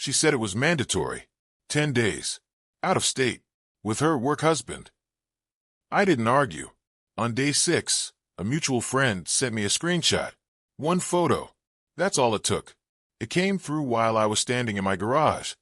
She said it was mandatory. 10 days. Out of state. With her work husband. I didn't argue. On day 6, a mutual friend sent me a screenshot. One photo. That's all it took. It came through while I was standing in my garage,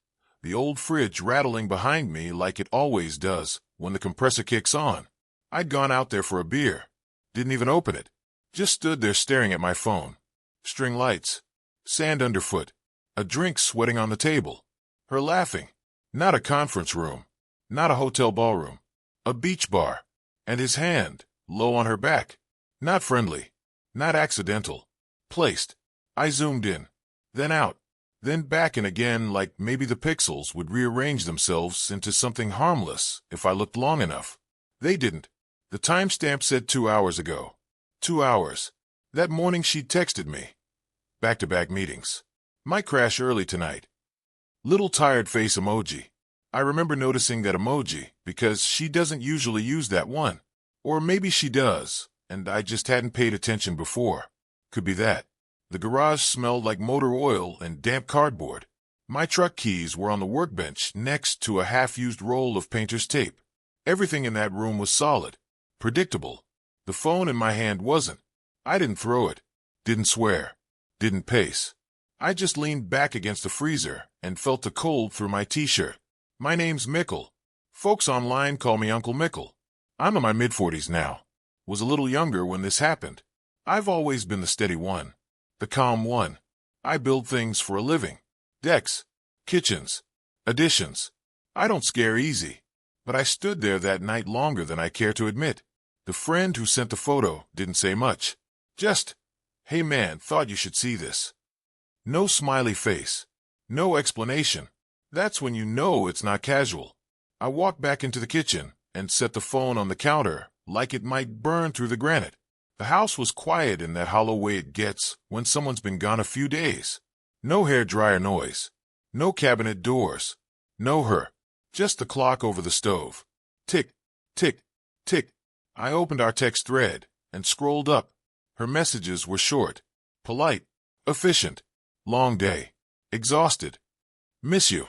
the old fridge rattling behind me like it always does when the compressor kicks on. I'd gone out there for a beer. Didn't even open it. Just stood there staring at my phone. String lights. Sand underfoot. A drink sweating on the table. Her laughing. Not a conference room. Not a hotel ballroom. A beach bar. And his hand, low on her back. Not friendly. Not accidental. Placed. I zoomed in. Then out. Then back in again, like maybe the pixels would rearrange themselves into something harmless if I looked long enough. They didn't. The timestamp said 2 hours ago. 2 hours. That morning she texted me. Back-to-back meetings. Might crash early tonight. Little tired face emoji. I remember noticing that emoji because she doesn't usually use that one. Or maybe she does, and I just hadn't paid attention before. Could be that. The garage smelled like motor oil and damp cardboard. My truck keys were on the workbench next to a half-used roll of painter's tape. Everything in that room was solid. Predictable. The phone in my hand wasn't. I didn't throw it. Didn't swear. Didn't pace. I just leaned back against the freezer and felt the cold through my t-shirt. My name's Mickle. Folks online call me Uncle Mickle. I'm in my mid-40s now. Was a little younger when this happened. I've always been the steady one. The calm one. I build things for a living. Decks. Kitchens. Additions. I don't scare easy. But I stood there that night longer than I care to admit. The friend who sent the photo didn't say much. Just, hey man, thought you should see this. No smiley face. No explanation. That's when you know it's not casual. I walked back into the kitchen and set the phone on the counter like it might burn through the granite. The house was quiet in that hollow way it gets when someone's been gone a few days. No hairdryer noise. No cabinet doors. No her. Just the clock over the stove. Tick, tick, tick. I opened our text thread and scrolled up. Her messages were short, polite, efficient. Long day. Exhausted. Miss you.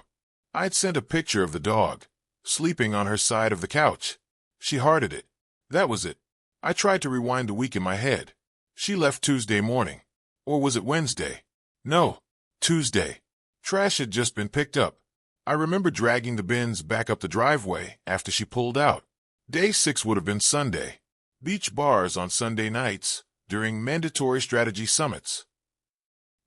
I'd sent a picture of the dog, sleeping on her side of the couch. She hearted it. That was it. I tried to rewind the week in my head. She left Tuesday morning. Or was it Wednesday? No. Tuesday. Trash had just been picked up. I remember dragging the bins back up the driveway after she pulled out. Day 6 would have been Sunday. Beach bars on Sunday nights during mandatory strategy summits.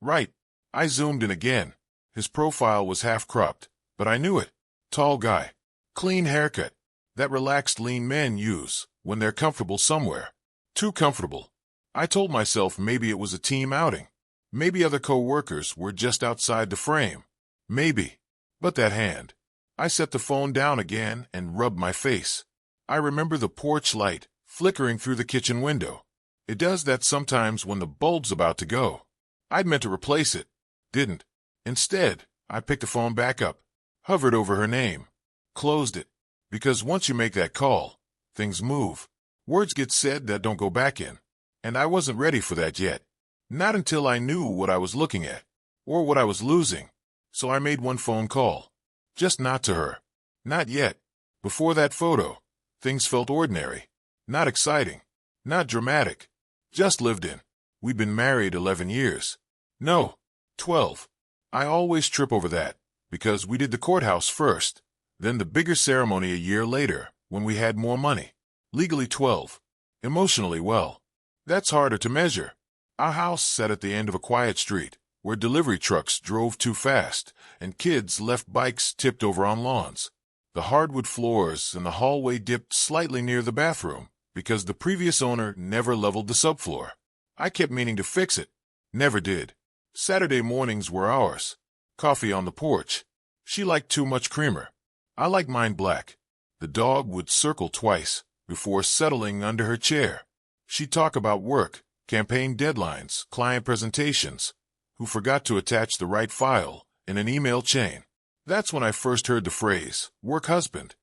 Right. I zoomed in again. His profile was half-cropped, but I knew it. Tall guy. Clean haircut. That relaxed lean men use when they're comfortable somewhere. Too comfortable. I told myself maybe it was a team outing. Maybe other co-workers were just outside the frame. Maybe. But that hand. I set the phone down again and rubbed my face. I remember the porch light flickering through the kitchen window. It does that sometimes when the bulb's about to go. I'd meant to replace it. Didn't. Instead, I picked the phone back up, hovered over her name, closed it. Because once you make that call, things move. Words get said that don't go back in. And I wasn't ready for that yet. Not until I knew what I was looking at, or what I was losing. So I made one phone call. Just not to her. Not yet. Before that photo, things felt ordinary. Not exciting. Not dramatic. Just lived in. We'd been married 11 years. No, 12. I always trip over that, because we did the courthouse first, then the bigger ceremony a year later, when we had more money. Legally 12. Emotionally, well, that's harder to measure. Our house sat at the end of a quiet street, where delivery trucks drove too fast, and kids left bikes tipped over on lawns. The hardwood floors and the hallway dipped slightly near the bathroom, because the previous owner never leveled the subfloor. I kept meaning to fix it. Never did. Saturday mornings were ours. Coffee on the porch. She liked too much creamer. I liked mine black. The dog would circle twice before settling under her chair. She'd talk about work, campaign deadlines, client presentations, who forgot to attach the right file in an email chain. That's when I first heard the phrase, work husband.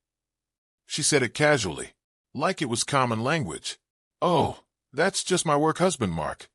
She said it casually, like it was common language. Oh, that's just my work husband, Mark.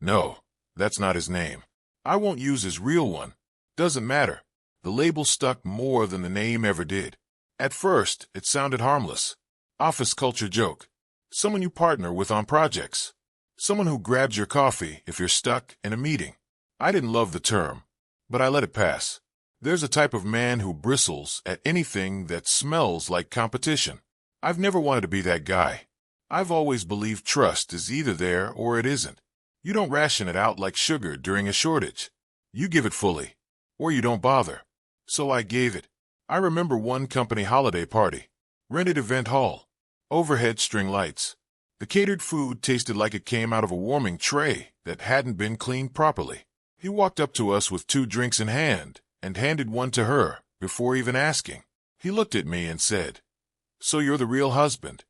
No, that's not his name. I won't use his real one. Doesn't matter. The label stuck more than the name ever did. At first, it sounded harmless. Office culture joke. Someone you partner with on projects. Someone who grabs your coffee if you're stuck in a meeting. I didn't love the term, but I let it pass. There's a type of man who bristles at anything that smells like competition. I've never wanted to be that guy. I've always believed trust is either there or it isn't. You don't ration it out like sugar during a shortage. You give it fully, or you don't bother. So I gave it. I remember one company holiday party. Rented event hall. Overhead string lights. The catered food tasted like it came out of a warming tray that hadn't been cleaned properly. He walked up to us with 2 drinks in hand and handed one to her before even asking. He looked at me and said, "So you're the real husband?"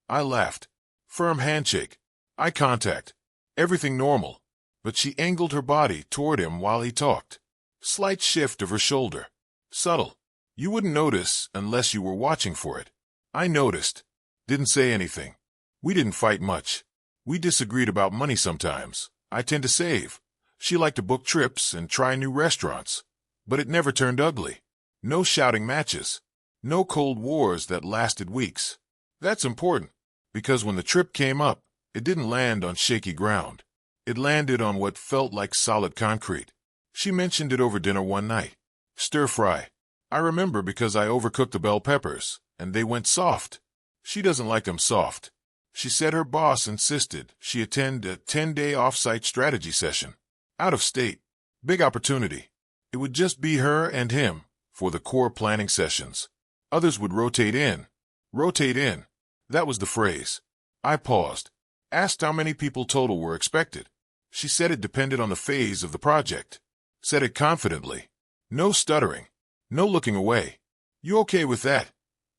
I laughed. Firm handshake. Eye contact. Everything normal. But she angled her body toward him while he talked. Slight shift of her shoulder. Subtle. You wouldn't notice unless you were watching for it. I noticed. Didn't say anything. We didn't fight much. We disagreed about money sometimes. I tend to save. She liked to book trips and try new restaurants. But it never turned ugly. No shouting matches. No cold wars that lasted weeks. That's important, because when the trip came up, it didn't land on shaky ground. It landed on what felt like solid concrete. She mentioned it over dinner one night. Stir fry. I remember because I overcooked the bell peppers, and they went soft. She doesn't like them soft. She said her boss insisted she attend a 10-day off-site strategy session. Out of state. Big opportunity. It would just be her and him for the core planning sessions. Others would rotate in. Rotate in. That was the phrase. I paused. Asked how many people total were expected. She said it depended on the phase of the project. Said it confidently. No stuttering. No looking away. You okay with that?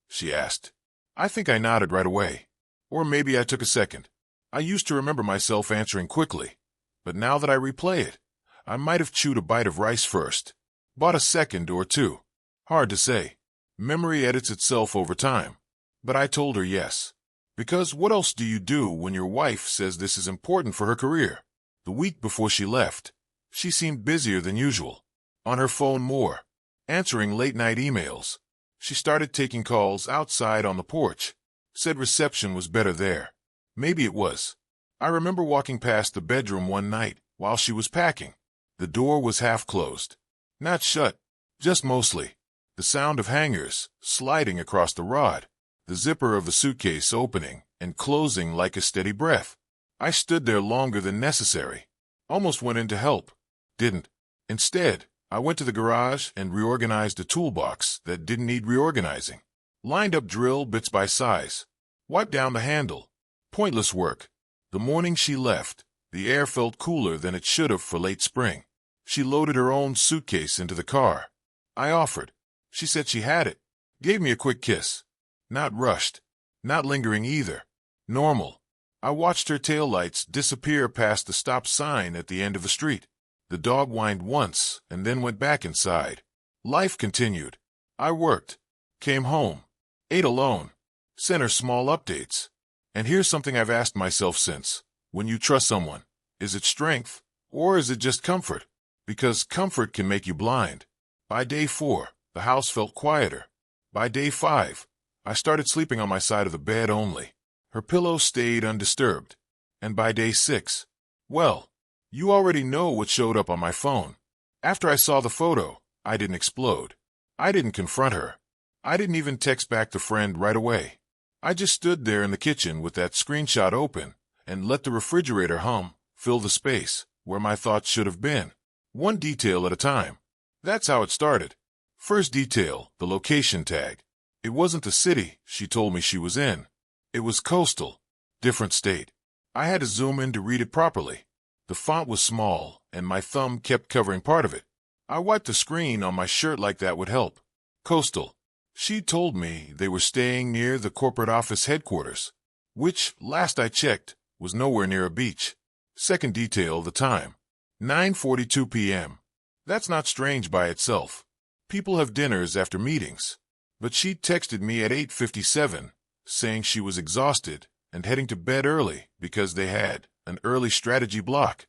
She asked. I think I nodded right away. Or maybe I took a second. I used to remember myself answering quickly. But now that I replay it, I might have chewed a bite of rice first. Bought a second or two. Hard to say. Memory edits itself over time. But I told her yes. Because what else do you do when your wife says this is important for her career? The week before she left, she seemed busier than usual. On her phone more. Answering late-night emails. She started taking calls outside on the porch. Said reception was better there. Maybe it was. I remember walking past the bedroom one night while she was packing. The door was half closed. Not shut, just mostly. The sound of hangers sliding across the rod. The zipper of the suitcase opening and closing like a steady breath. I stood there longer than necessary. Almost went in to help. Didn't. Instead, I went to the garage and reorganized a toolbox that didn't need reorganizing. Lined up drill bits by size. Wiped down the handle. Pointless work. The morning she left, the air felt cooler than it should have for late spring. She loaded her own suitcase into the car. I offered. She said she had it. Gave me a quick kiss. Not rushed. Not lingering either. Normal. I watched her taillights disappear past the stop sign at the end of the street. The dog whined once and then went back inside. Life continued. I worked. Came home. Ate alone. Sent her small updates. And here's something I've asked myself since. When you trust someone, is it strength or is it just comfort? Because comfort can make you blind. By day 4, the house felt quieter. By day 5, I started sleeping on my side of the bed only. Her pillow stayed undisturbed. And by day 6, well, you already know what showed up on my phone. After I saw the photo, I didn't explode. I didn't confront her. I didn't even text back the friend right away. I just stood there in the kitchen with that screenshot open and let the refrigerator hum fill the space where my thoughts should have been. One detail at a time. That's how it started. First detail, the location tag. It wasn't the city she told me she was in. It was coastal. Different state. I had to zoom in to read it properly. The font was small, and my thumb kept covering part of it. I wiped the screen on my shirt like that would help. Coastal. She told me they were staying near the corporate office headquarters, which, last I checked, was nowhere near a beach. Second detail, the time. 9:42 p.m. That's not strange by itself. People have dinners after meetings. But she texted me at 8:57, saying she was exhausted and heading to bed early because they had an early strategy block.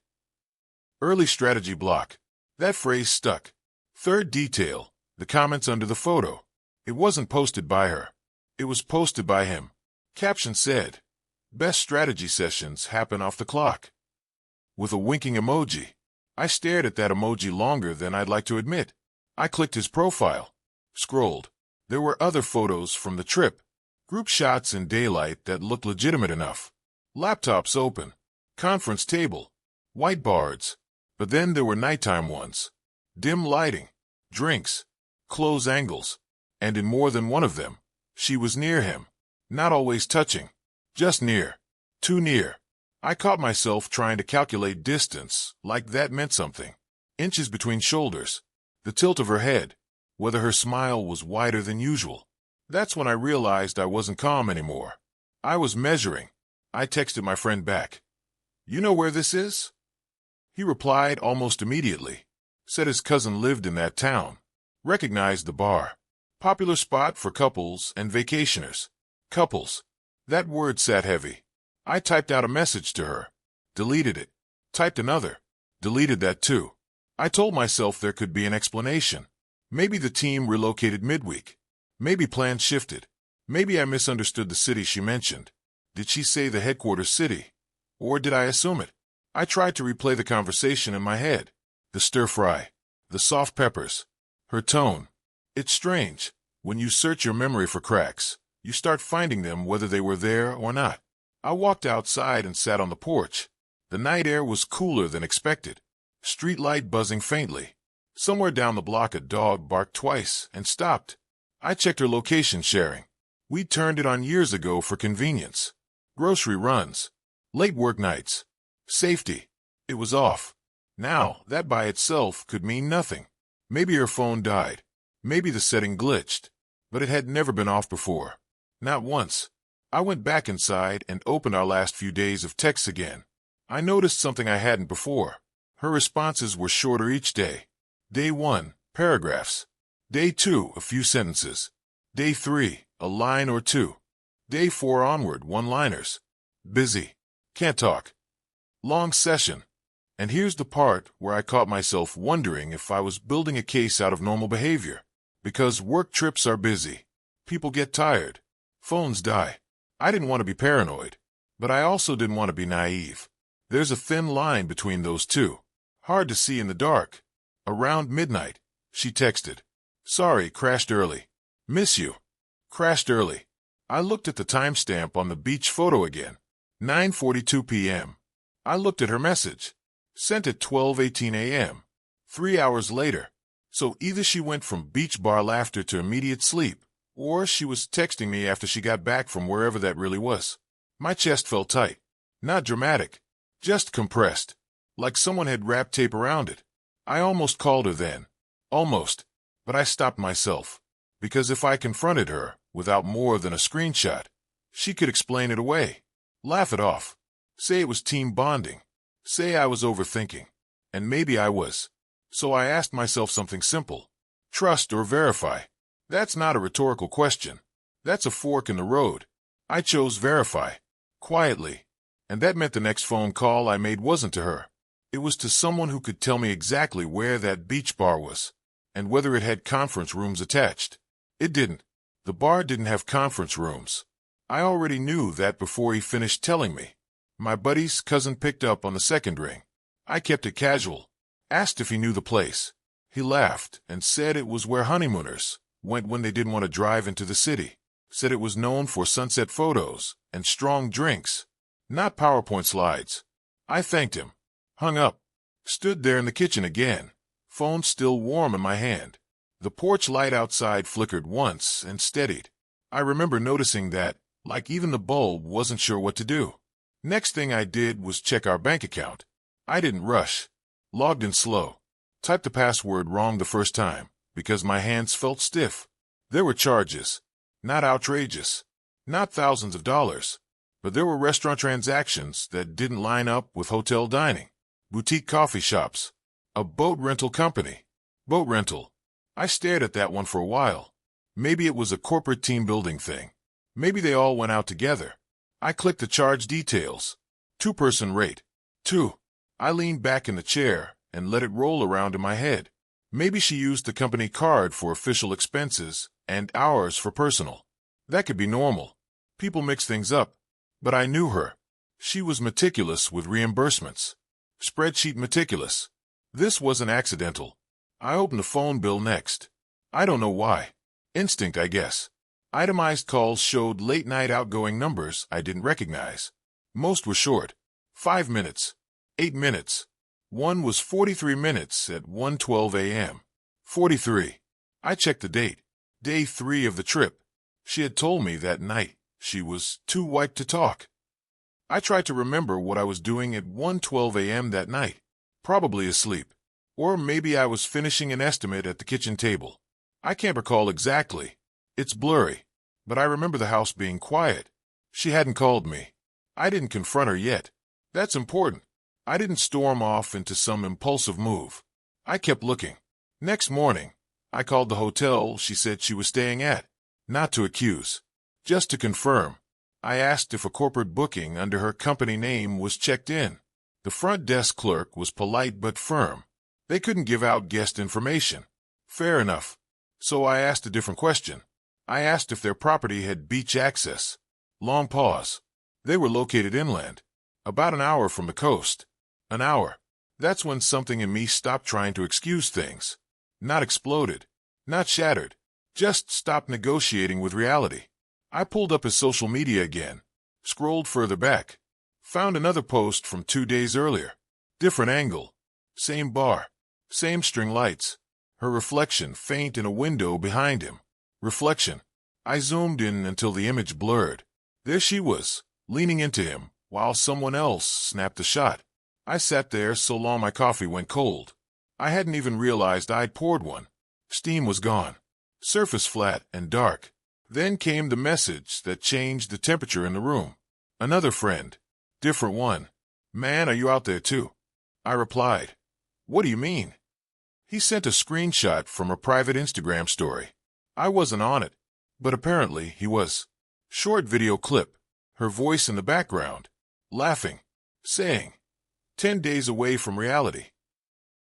Early strategy block. That phrase stuck. Third detail, the comments under the photo. It wasn't posted by her. It was posted by him. Caption said, "Best strategy sessions happen off the clock." With a winking emoji. I stared at that emoji longer than I'd like to admit. I clicked his profile. Scrolled. There were other photos from the trip. Group shots in daylight that looked legitimate enough. Laptops open. Conference table. Whiteboards. But then there were nighttime ones. Dim lighting. Drinks. Close angles. And in more than one of them, she was near him. Not always touching. Just near. Too near. I caught myself trying to calculate distance, like that meant something. Inches between shoulders. The tilt of her head. Whether her smile was wider than usual. That's when I realized I wasn't calm anymore. I was measuring. I texted my friend back. "You know where this is?" He replied almost immediately. Said his cousin lived in that town. Recognized the bar. Popular spot for couples and vacationers. Couples. That word sat heavy. I typed out a message to her. Deleted it. Typed another. Deleted that too. I told myself there could be an explanation. Maybe the team relocated midweek. Maybe plans shifted. Maybe I misunderstood the city she mentioned. Did she say the headquarters city? Or did I assume it? I tried to replay the conversation in my head. The stir-fry. The soft peppers. Her tone. It's strange. When you search your memory for cracks, you start finding them whether they were there or not. I walked outside and sat on the porch. The night air was cooler than expected. Street light buzzing faintly. Somewhere down the block a dog barked twice and stopped. I checked her location sharing. We'd turned it on years ago for convenience. Grocery runs. Late work nights. Safety. It was off. Now, that by itself could mean nothing. Maybe her phone died. Maybe the setting glitched. But it had never been off before. Not once. I went back inside and opened our last few days of texts again. I noticed something I hadn't before. Her responses were shorter each day. Day 1, paragraphs. Day 2, a few sentences. Day 3, a line or two. Day 4 onward, one-liners. Busy. Can't talk. Long session. And here's the part where I caught myself wondering if I was building a case out of normal behavior. Because work trips are busy. People get tired. Phones die. I didn't want to be paranoid, but I also didn't want to be naive. There's a thin line between those two. Hard to see in the dark. Around midnight, she texted. "Sorry, crashed early. Miss you." Crashed early. I looked at the timestamp on the beach photo again. 9:42 p.m. I looked at her message. Sent at 12:18 a.m. 3 hours later. So either she went from beach bar laughter to immediate sleep, or she was texting me after she got back from wherever that really was. My chest felt tight. Not dramatic. Just compressed. Like someone had wrapped tape around it. I almost called her then. Almost. But I stopped myself. Because if I confronted her, without more than a screenshot, she could explain it away. Laugh it off. Say it was team bonding. Say I was overthinking. And maybe I was. So I asked myself something simple. Trust or verify? That's not a rhetorical question. That's a fork in the road. I chose verify. Quietly. And that meant the next phone call I made wasn't to her. It was to someone who could tell me exactly where that beach bar was, and whether it had conference rooms attached. It didn't. The bar didn't have conference rooms. I already knew that before he finished telling me. My buddy's cousin picked up on the second ring. I kept it casual. Asked if he knew the place. He laughed and said it was where honeymooners went when they didn't want to drive into the city. Said it was known for sunset photos and strong drinks, not PowerPoint slides. I thanked him. Hung up. Stood there in the kitchen again. Phone still warm in my hand. The porch light outside flickered once and steadied. I remember noticing that, like even the bulb wasn't sure what to do. Next thing I did was check our bank account. I didn't rush. Logged in slow. Typed the password wrong the first time, because my hands felt stiff. There were charges. Not outrageous. Not thousands of dollars. But there were restaurant transactions that didn't line up with hotel dining. Boutique coffee shops. A boat rental company. Boat rental. I stared at that one for a while. Maybe it was a corporate team building thing. Maybe they all went out together. I clicked the charge details. 2-person rate. 2. I leaned back in the chair and let it roll around in my head. Maybe she used the company card for official expenses and ours for personal. That could be normal. People mix things up. But I knew her. She was meticulous with reimbursements. Spreadsheet meticulous. This wasn't accidental. I opened the phone bill next. I don't know why. Instinct, I guess. Itemized calls showed late-night outgoing numbers I didn't recognize. Most were short. 5 minutes. 8 minutes. One was 43 minutes at 1:12 a.m. 43. I checked the date. Day 3 of the trip. She had told me that night she was too wiped to talk. I tried to remember what I was doing at 1:12 a.m. that night. Probably asleep. Or maybe I was finishing an estimate at the kitchen table. I can't recall exactly. It's blurry. But I remember the house being quiet. She hadn't called me. I didn't confront her yet. That's important. I didn't storm off into some impulsive move. I kept looking. Next morning, I called the hotel she said she was staying at. Not to accuse. Just to confirm. I asked if a corporate booking under her company name was checked in. The front desk clerk was polite but firm. They couldn't give out guest information. Fair enough. So I asked a different question. I asked if their property had beach access. Long pause. They were located inland. About an hour from the coast. An hour. That's when something in me stopped trying to excuse things. Not exploded. Not shattered. Just stopped negotiating with reality. I pulled up his social media again. Scrolled further back. Found another post from 2 days earlier. Different angle. Same bar. Same string lights. Her reflection faint in a window behind him. Reflection. I zoomed in until the image blurred. There she was, leaning into him, while someone else snapped a shot. I sat there so long my coffee went cold. I hadn't even realized I'd poured one. Steam was gone. Surface flat and dark. Then came the message that changed the temperature in the room. Another friend. Different one. Man, are you out there too? I replied. What do you mean? He sent a screenshot from a private Instagram story. I wasn't on it, but apparently he was. Short video clip. Her voice in the background. Laughing. Saying, 10 days away from reality.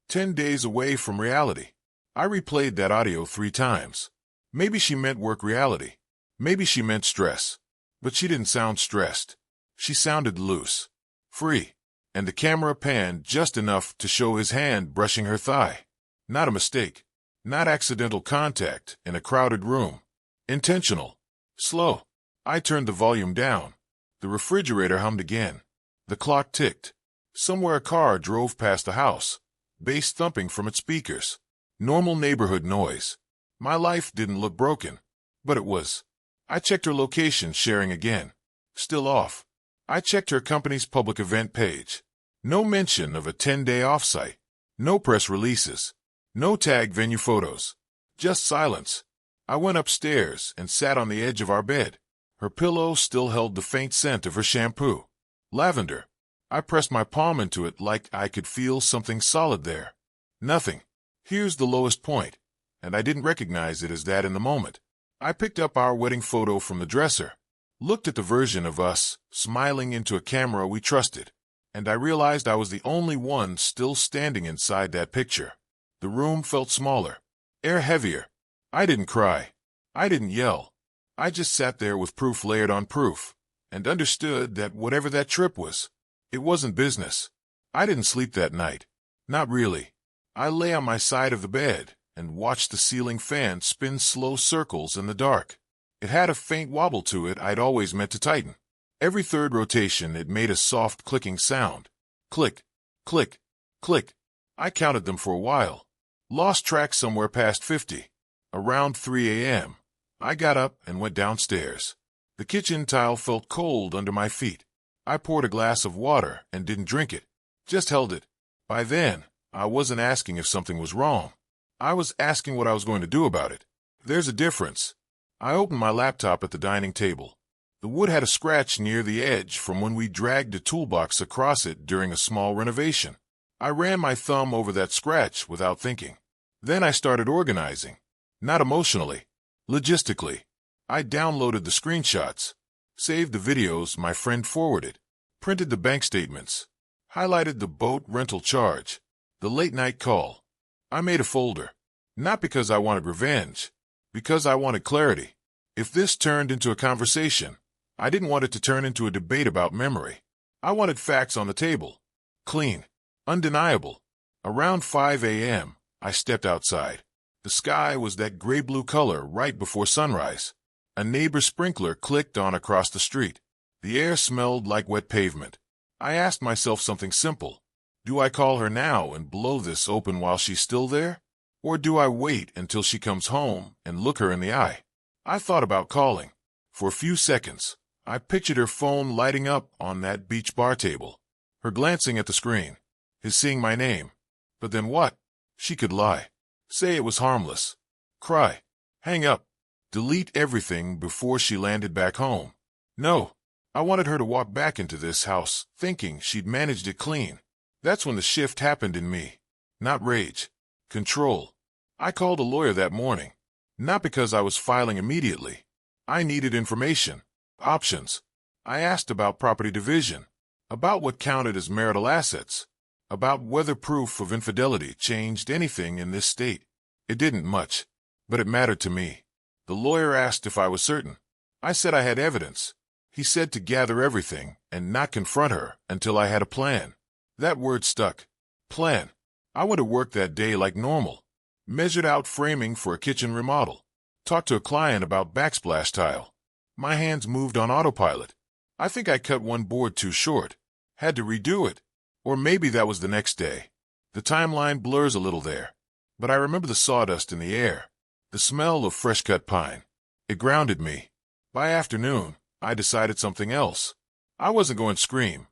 10 days away from reality. I replayed that audio 3 times. Maybe she meant work reality. Maybe she meant stress. But she didn't sound stressed. She sounded loose. Free. And the camera panned just enough to show his hand brushing her thigh. Not a mistake. Not accidental contact in a crowded room. Intentional. Slow. I turned the volume down. The refrigerator hummed again. The clock ticked. Somewhere a car drove past the house. Bass thumping from its speakers. Normal neighborhood noise. My life didn't look broken. But it was. I checked her location sharing again. Still off. I checked her company's public event page. No mention of a 10-day offsite. No press releases. No tag venue photos. Just silence. I went upstairs and sat on the edge of our bed. Her pillow still held the faint scent of her shampoo. Lavender. I pressed my palm into it like I could feel something solid there. Nothing. Here's the lowest point. And I didn't recognize it as that in the moment. I picked up our wedding photo from the dresser. Looked at the version of us, smiling into a camera we trusted. And I realized I was the only one still standing inside that picture. The room felt smaller. Air heavier. I didn't cry. I didn't yell. I just sat there with proof layered on proof. And understood that whatever that trip was, it wasn't business. I didn't sleep that night. Not really. I lay on my side of the bed and watched the ceiling fan spin slow circles in the dark. It had a faint wobble to it I'd always meant to tighten. Every third rotation it made a soft clicking sound. Click, click, click. I counted them for a while. Lost track somewhere past 50. Around 3 a.m., I got up and went downstairs. The kitchen tile felt cold under my feet. I poured a glass of water and didn't drink it. Just held it. By then, I wasn't asking if something was wrong. I was asking what I was going to do about it. There's a difference. I opened my laptop at the dining table. The wood had a scratch near the edge from when we dragged a toolbox across it during a small renovation. I ran my thumb over that scratch without thinking. Then I started organizing. Not emotionally. Logistically. I downloaded the screenshots. Saved the videos my friend forwarded. Printed the bank statements. Highlighted the boat rental charge. The late-night call. I made a folder. Not because I wanted revenge, because I wanted clarity. If this turned into a conversation, I didn't want it to turn into a debate about memory. I wanted facts on the table. Clean. Undeniable. Around 5 a.m., I stepped outside. The sky was that gray-blue color right before sunrise. A neighbor's sprinkler clicked on across the street. The air smelled like wet pavement. I asked myself something simple. Do I call her now and blow this open while she's still there? Or do I wait until she comes home and look her in the eye? I thought about calling. For a few seconds, I pictured her phone lighting up on that beach bar table, her glancing at the screen, his seeing my name. But then what? She could lie. Say it was harmless. Cry. Hang up. Delete everything before she landed back home. No. I wanted her to walk back into this house thinking she'd managed it clean. That's when the shift happened in me. Not rage. Control. I called a lawyer that morning. Not because I was filing immediately. I needed information. Options. I asked about property division. About what counted as marital assets. About whether proof of infidelity changed anything in this state. It didn't much. But it mattered to me. The lawyer asked if I was certain. I said I had evidence. He said to gather everything and not confront her until I had a plan. That word stuck. Plan. I went to work that day like normal. Measured out framing for a kitchen remodel. Talked to a client about backsplash tile. My hands moved on autopilot. I think I cut one board too short. Had to redo it. Or maybe that was the next day. The timeline blurs a little there. But I remember the sawdust in the air. The smell of fresh-cut pine. It grounded me. By afternoon, I decided something else. I wasn't going to scream.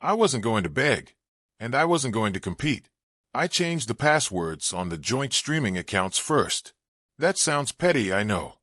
I wasn't going to beg. And I wasn't going to compete. I changed the passwords on the joint streaming accounts first. That sounds petty, I know.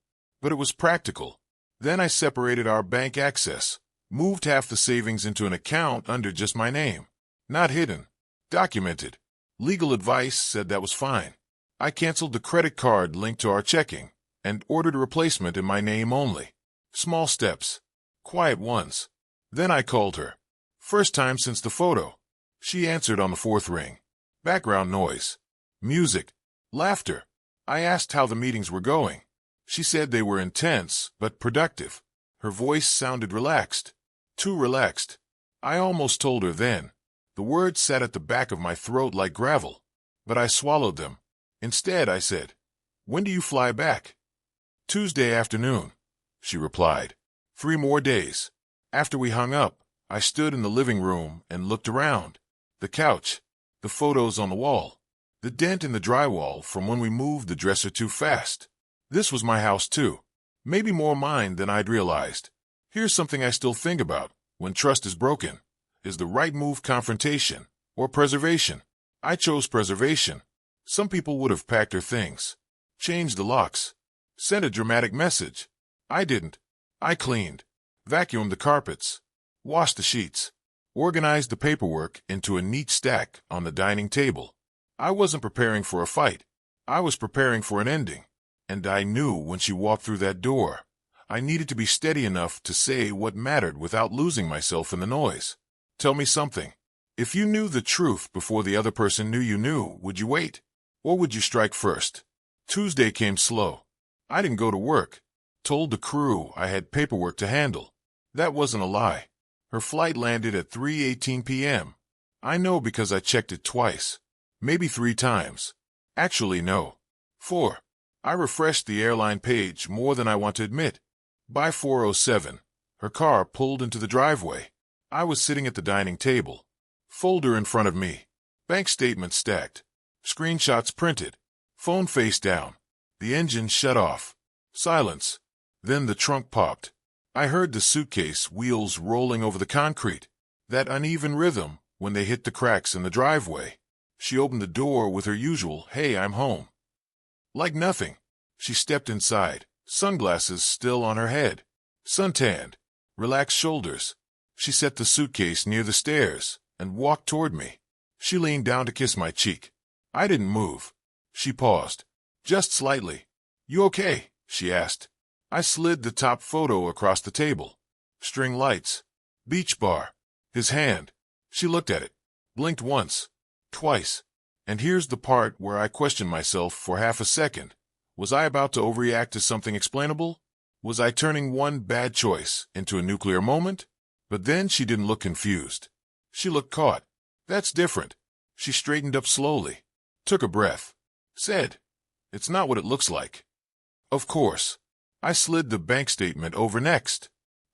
But it was practical. Then I separated our bank access. Moved half the savings into an account under just my name. Not hidden. Documented. Legal advice said that was fine. I canceled the credit card linked to our checking and ordered a replacement in my name only. Small steps. Quiet ones. Then I called her. First time since the photo. She answered on the fourth ring. Background noise. Music. Laughter. I asked how the meetings were going. She said they were intense but productive. Her voice sounded relaxed. Too relaxed. I almost told her then. The words sat at the back of my throat like gravel. But I swallowed them. Instead, I said, "When do you fly back?" "Tuesday afternoon," she replied. 3 more days. After we hung up, I stood in the living room and looked around. The couch. The photos on the wall. The dent in the drywall from when we moved the dresser too fast. This was my house too. Maybe more mine than I'd realized. Here's something I still think about when trust is broken. Is the right move confrontation or preservation? I chose preservation. Some people would have packed her things, changed the locks, sent a dramatic message. I didn't. I cleaned, vacuumed the carpets, washed the sheets, organized the paperwork into a neat stack on the dining table. I wasn't preparing for a fight. I was preparing for an ending. And I knew when she walked through that door, I needed to be steady enough to say what mattered without losing myself in the noise. Tell me something. If you knew the truth before the other person knew you knew, would you wait? Or would you strike first? Tuesday came slow. I didn't go to work. Told the crew I had paperwork to handle. That wasn't a lie. Her flight landed at 3:18 p.m. I know because I checked it twice. Maybe 3 times. Actually, no. 4. I refreshed the airline page more than I want to admit. By 4:07, her car pulled into the driveway. I was sitting at the dining table. Folder in front of me. Bank statements stacked. Screenshots printed. Phone face down. The engine shut off. Silence. Then the trunk popped. I heard the suitcase wheels rolling over the concrete. That uneven rhythm when they hit the cracks in the driveway. She opened the door with her usual, "Hey, I'm home." Like nothing. She stepped inside, sunglasses still on her head. Suntanned. Relaxed shoulders. She set the suitcase near the stairs and walked toward me. She leaned down to kiss my cheek. I didn't move. She paused. Just slightly. "You okay?" she asked. I slid the top photo across the table. String lights. Beach bar. His hand. She looked at it. Blinked once. Twice. And here's the part where I questioned myself for half a second. Was I about to overreact to something explainable? Was I turning one bad choice into a nuclear moment? But then she didn't look confused. She looked caught. That's different. She straightened up slowly, took a breath, said, "It's not what it looks like." Of course. I slid the bank statement over next,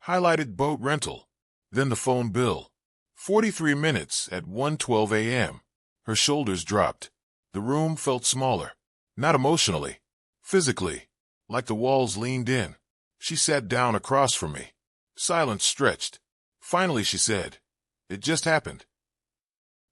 highlighted boat rental, then the phone bill. 43 minutes at 1:12 a.m. Her shoulders dropped. The room felt smaller, not emotionally, physically, like the walls leaned in. She sat down across from me. Silence stretched. Finally she said, "It just happened."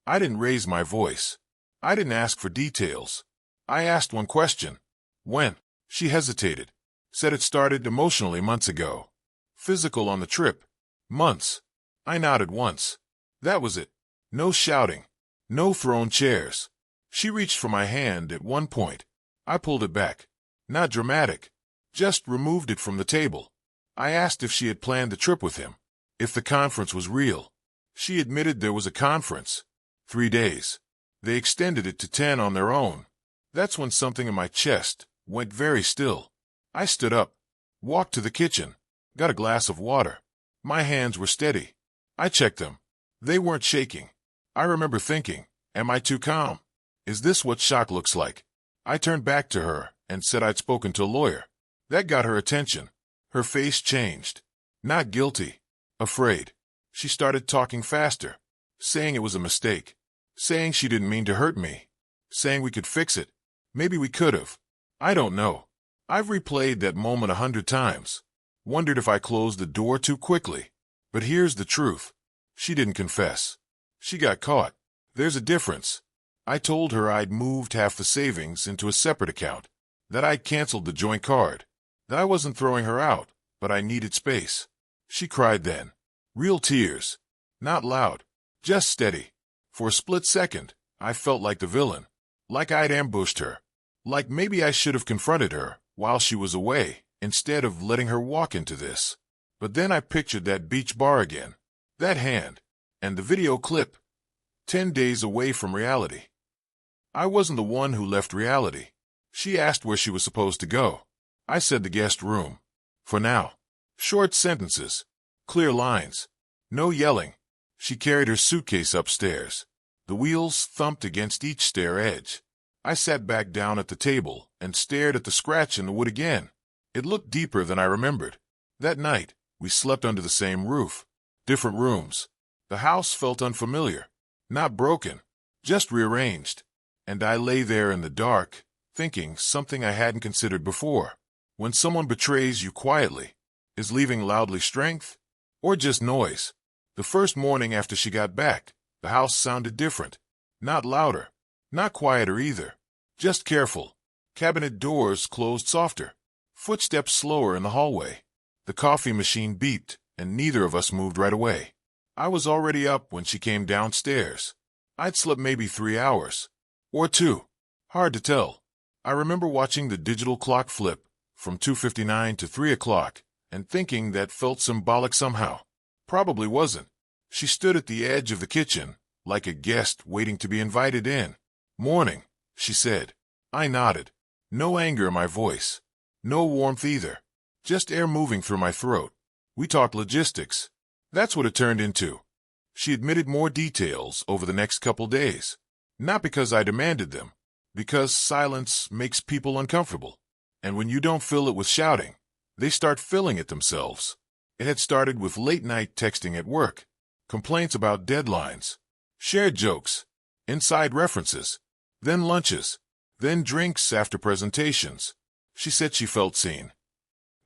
I didn't raise my voice. I didn't ask for details. I asked one question. When? She hesitated. Said it started emotionally months ago. Physical on the trip. Months. I nodded once. That was it. No shouting. No thrown chairs. She reached for my hand at one point. I pulled it back. Not dramatic. Just removed it from the table. I asked if she had planned the trip with him. If the conference was real. She admitted there was a conference. 3 days. They extended it to 10 on their own. That's when something in my chest went very still. I stood up, walked to the kitchen, got a glass of water. My hands were steady. I checked them. They weren't shaking. I remember thinking, am I too calm? Is this what shock looks like? I turned back to her and said I'd spoken to a lawyer. That got her attention. Her face changed. Not guilty. Afraid. She started talking faster, saying it was a mistake, saying she didn't mean to hurt me, saying we could fix it. Maybe we could have. I don't know. I've replayed that moment 100 times. Wondered if I closed the door too quickly. But here's the truth. She didn't confess. She got caught. There's a difference. I told her I'd moved half the savings into a separate account, that I'd canceled the joint card, that I wasn't throwing her out, but I needed space. She cried then. Real tears. Not loud. Just steady. For a split second, I felt like the villain. Like I'd ambushed her. Like maybe I should have confronted her while she was away, instead of letting her walk into this. But then I pictured that beach bar again. That hand. And the video clip. 10 days away from reality. I wasn't the one who left reality. She asked where she was supposed to go. I said the guest room. For now. Short sentences. Clear lines. No yelling. She carried her suitcase upstairs. The wheels thumped against each stair edge. I sat back down at the table and stared at the scratch in the wood again. It looked deeper than I remembered. That night, we slept under the same roof. Different rooms. The house felt unfamiliar. Not broken. Just rearranged. And I lay there in the dark, thinking something I hadn't considered before. When someone betrays you quietly, is leaving loudly strength? Or just noise? The first morning after she got back, the house sounded different. Not louder. Not quieter either. Just careful. Cabinet doors closed softer. Footsteps slower in the hallway. The coffee machine beeped, and neither of us moved right away. I was already up when she came downstairs. I'd slept maybe 3 hours. Or 2. Hard to tell. I remember watching the digital clock flip from 2:59 to 3 o'clock and thinking that felt symbolic somehow. Probably wasn't. She stood at the edge of the kitchen, like a guest waiting to be invited in. Morning, she said. I nodded. No anger in my voice. No warmth either. Just air moving through my throat. We talked logistics. That's what it turned into. She admitted more details over the next couple days. Not because I demanded them. Because silence makes people uncomfortable. And when you don't fill it with shouting, they start filling it themselves. It had started with late-night texting at work, complaints about deadlines, shared jokes, inside references, then lunches, then drinks after presentations. She said she felt seen.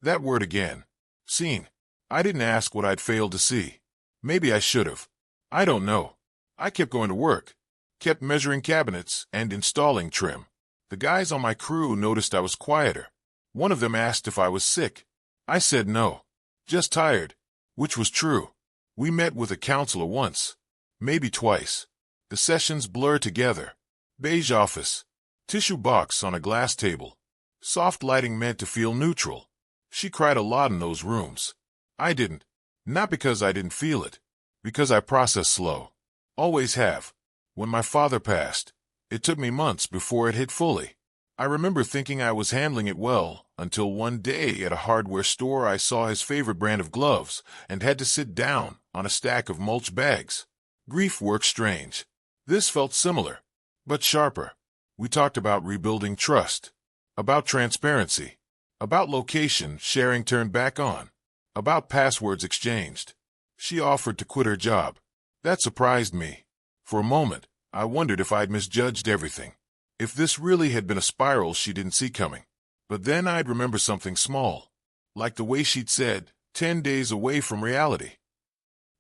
That word again. Seen. I didn't ask what I'd failed to see. Maybe I should have. I don't know. I kept going to work, kept measuring cabinets and installing trim. The guys on my crew noticed I was quieter. One of them asked if I was sick. I said no. Just tired. Which was true. We met with a counselor once. Maybe twice. The sessions blur together. Beige office. Tissue box on a glass table. Soft lighting meant to feel neutral. She cried a lot in those rooms. I didn't. Not because I didn't feel it. Because I process slow. Always have. When my father passed, It took me months before it hit fully. I remember thinking I was handling it well, until one day at a hardware store I saw his favorite brand of gloves and had to sit down on a stack of mulch bags. Grief works strange. This felt similar, but sharper. We talked about rebuilding trust, about transparency, about location sharing turned back on, about passwords exchanged. She offered to quit her job. That surprised me. For a moment, I wondered if I'd misjudged everything. If this really had been a spiral she didn't see coming. But then I'd remember something small, like the way she'd said, 10 days away from reality.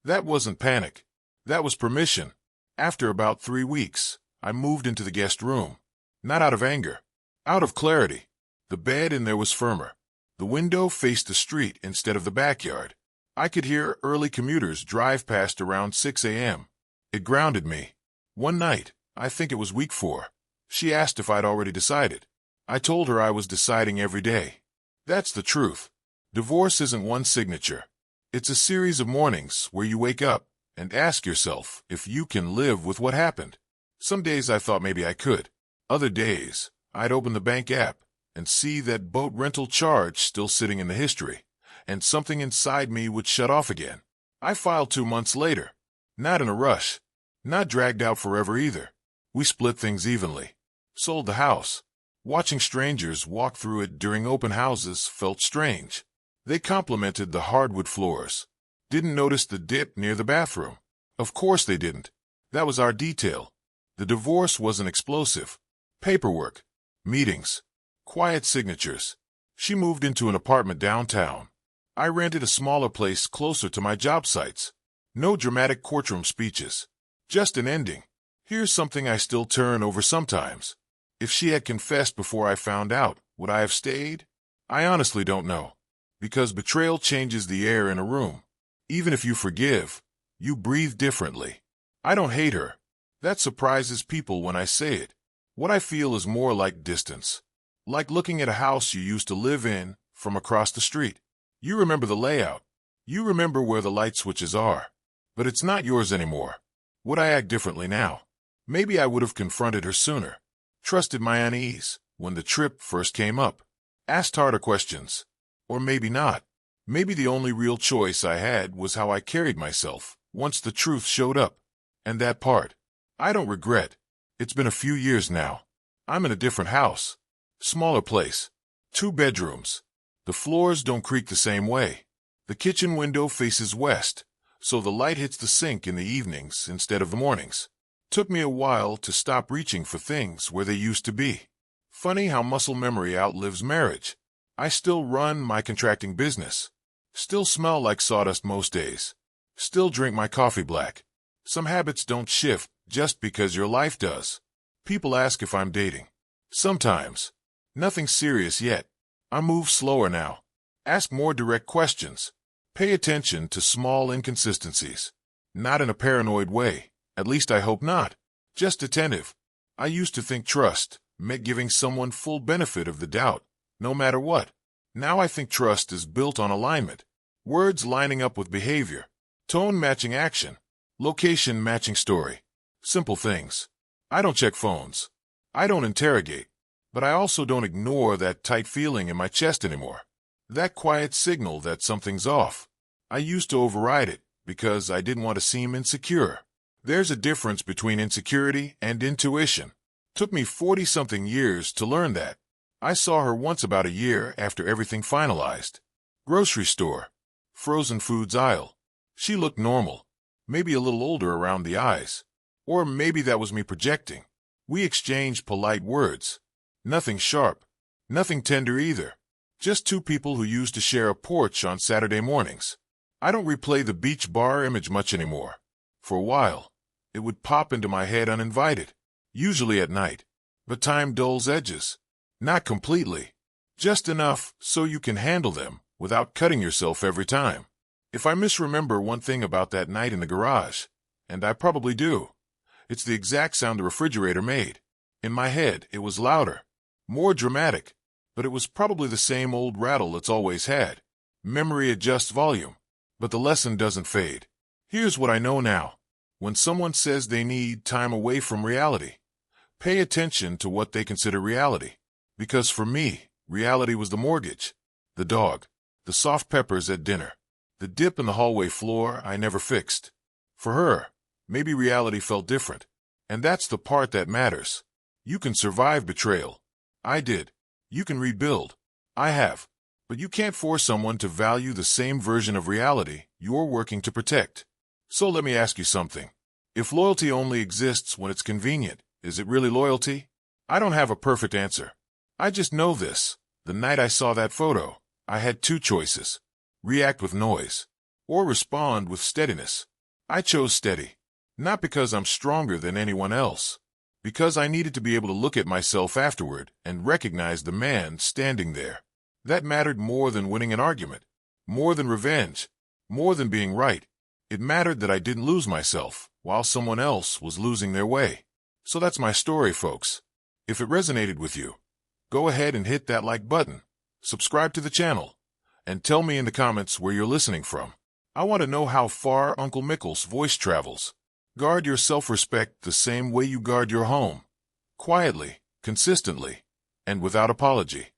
That wasn't panic. That was permission. After about 3 weeks, I moved into the guest room. Not out of anger, out of clarity. The bed in there was firmer. The window faced the street instead of the backyard. I could hear early commuters drive past around 6 a.m. It grounded me. One night, I think it was week 4, she asked if I'd already decided. I told her I was deciding every day. That's the truth. Divorce isn't one signature. It's a series of mornings where you wake up and ask yourself if you can live with what happened. Some days I thought maybe I could. Other days, I'd open the bank app and see that boat rental charge still sitting in the history, and something inside me would shut off again. I filed 2 months later. Not in a rush. Not dragged out forever either. We split things evenly. Sold the house. Watching strangers walk through it during open houses felt strange. They complimented the hardwood floors. Didn't notice the dip near the bathroom. Of course they didn't. That was our detail. The divorce wasn't explosive. Paperwork. Meetings. Quiet signatures. She moved into an apartment downtown. I rented a smaller place closer to my job sites. No dramatic courtroom speeches. Just an ending. Here's something I still turn over sometimes. If she had confessed before I found out, would I have stayed? I honestly don't know. Because betrayal changes the air in a room. Even if you forgive, you breathe differently. I don't hate her. That surprises people when I say it. What I feel is more like distance. Like looking at a house you used to live in from across the street. You remember the layout. You remember where the light switches are. But it's not yours anymore. Would I act differently now? Maybe I would have confronted her sooner. Trusted my unease when the trip first came up. Asked harder questions. Or maybe not. Maybe the only real choice I had was how I carried myself once the truth showed up. And that part, I don't regret. It's been a few years now. I'm in a different house. Smaller place. 2 bedrooms. The floors don't creak the same way. The kitchen window faces west, so the light hits the sink in the evenings instead of the mornings. Took me a while to stop reaching for things where they used to be. Funny how muscle memory outlives marriage. I still run my contracting business. Still smell like sawdust most days. Still drink my coffee black. Some habits don't shift just because your life does. People ask if I'm dating. Sometimes. Nothing serious yet. I move slower now. Ask more direct questions. Pay attention to small inconsistencies. Not in a paranoid way. At least I hope not. Just attentive. I used to think trust meant giving someone full benefit of the doubt, no matter what. Now I think trust is built on alignment. Words lining up with behavior. Tone matching action. Location matching story. Simple things. I don't check phones. I don't interrogate. But I also don't ignore that tight feeling in my chest anymore. That quiet signal that something's off. I used to override it because I didn't want to seem insecure. There's a difference between insecurity and intuition. Took me 40-something years to learn that. I saw her once about a year after everything finalized. Grocery store. Frozen foods aisle. She looked normal. Maybe a little older around the eyes. Or maybe that was me projecting. We exchanged polite words. Nothing sharp. Nothing tender either. Just 2 people who used to share a porch on Saturday mornings. I don't replay the beach bar image much anymore. For a while, it would pop into my head uninvited. Usually at night. But time dulls edges. Not completely. Just enough so you can handle them without cutting yourself every time. If I misremember one thing about that night in the garage, and I probably do, it's the exact sound the refrigerator made. In my head, it was louder, more dramatic, but it was probably the same old rattle it's always had. Memory adjusts volume, but the lesson doesn't fade. Here's what I know now. When someone says they need time away from reality, Pay attention to what they consider reality. Because for me, reality was the mortgage, the dog, the soft peppers at dinner, the dip in the hallway floor I never fixed. For her, maybe reality felt different. And that's the part that matters. You can survive betrayal. I did. You can rebuild. I have. But you can't force someone to value the same version of reality you're working to protect. So let me ask you something. If loyalty only exists when it's convenient, is it really loyalty? I don't have a perfect answer. I just know this. The night I saw that photo, I had two choices. React with noise, or respond with steadiness. I chose steady. Not because I'm stronger than anyone else. Because I needed to be able to look at myself afterward and recognize the man standing there. That mattered more than winning an argument, more than revenge, more than being right. It mattered that I didn't lose myself while someone else was losing their way. So that's my story, folks. If it resonated with you, go ahead and hit that like button, subscribe to the channel, and tell me in the comments where you're listening from. I want to know how far Uncle Mickle's voice travels. Guard your self-respect the same way you guard your home. Quietly, consistently, and without apology.